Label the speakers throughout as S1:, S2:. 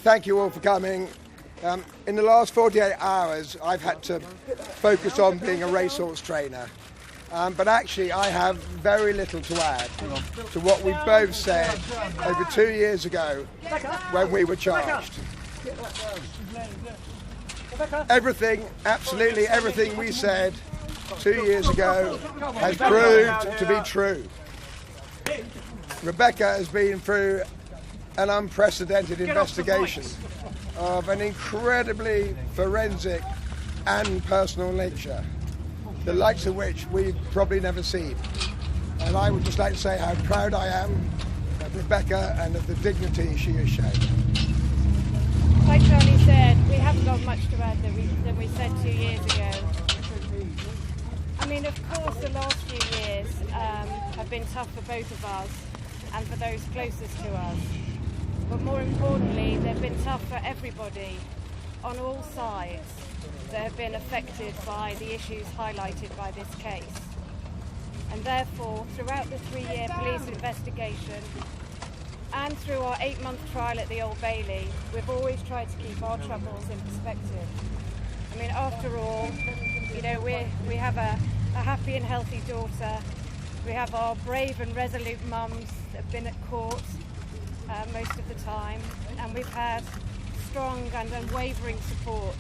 S1: thank you all for coming. In the last 48 hours, I've had to focus on being a racehorse trainer. But actually, I have very little to add to what we both said over 2 years ago when we were charged. Everything, absolutely everything we said 2 years ago has proved to be true. Rebekah has been through an unprecedented investigation of an incredibly forensic and personal nature, the likes of which we've probably never seen. And I would just like to say how proud I am of Rebekah and of the dignity she has shown.
S2: Like Tony said, we haven't got much to add than we said 2 years ago. I mean, of course, the last few years have been tough for both of us and for those closest to us. But more importantly, they've been tough for everybody on all sides that have been affected by the issues highlighted by this case. And therefore, throughout the 3-year police investigation and through our 8-month trial at the Old Bailey, we've always tried to keep our troubles in perspective. I mean, after all, you know, we have a happy and healthy daughter. We have our brave and resolute mums that have been at court most of the time, and we've had strong and unwavering support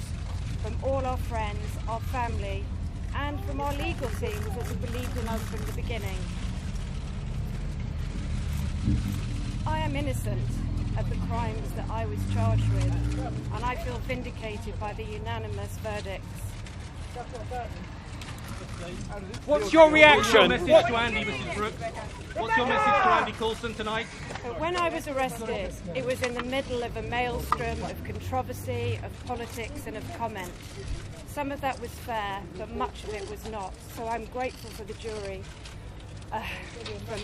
S2: from all our friends, our family, and from our legal teams that have believed in us from the beginning. I am innocent of the crimes that I was charged with, and I feel vindicated by the unanimous verdicts.
S3: What's your reaction? What's your message to Andy, Mrs. Brooks? What's your message to Andy Coulson tonight?
S2: When I was arrested, it was in the middle of a maelstrom of controversy, of politics and of comment. Some of that was fair, but much of it was not. So I'm grateful for the jury. I'm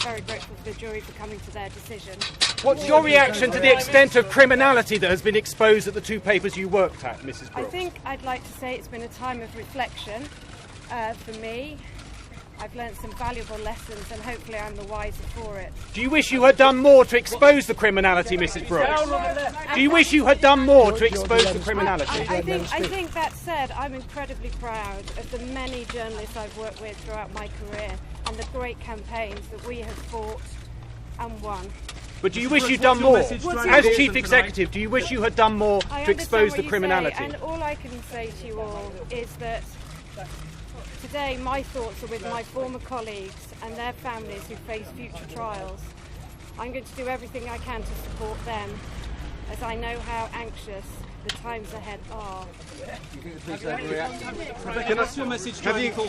S2: very grateful for the jury for coming to their decision.
S3: What's your reaction to the extent of criminality that has been exposed at the two papers you worked at, Mrs. Brooks?
S2: I think I'd like to say it's been a time of reflection for me. I've learnt some valuable lessons and hopefully I'm the wiser for it.
S3: Do you wish you had done more to expose the criminality, Mrs. Brooks? Do you wish you had done more to expose the criminality?
S2: I think that said, I'm incredibly proud of the many journalists I've worked with throughout my career and the great campaigns that we have fought and won.
S3: But do you wish you'd done more? As Chief Executive, do you wish you had done more to expose the criminality?
S2: And all I can say to you all is that today my thoughts are with my former colleagues and their families who face future trials. I'm going to do everything I can to support them, as I know how anxious the times ahead are.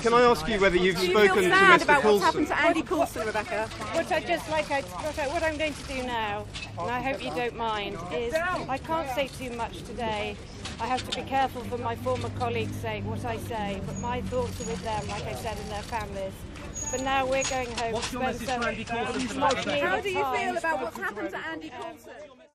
S4: Can I ask you whether you've spoken to Mr. Coulson?
S5: What's happened to Andy Coulson, Rebekah?
S2: What I'm going to do now, and I hope you don't mind, is I can't say too much today. I have to be careful for my former colleagues' sake what I say, but my thoughts are with them, like I said, and their families. But now we're going home.
S3: What's your message to Andy Coulson?
S5: How do you feel about what's happened to Andy Coulson?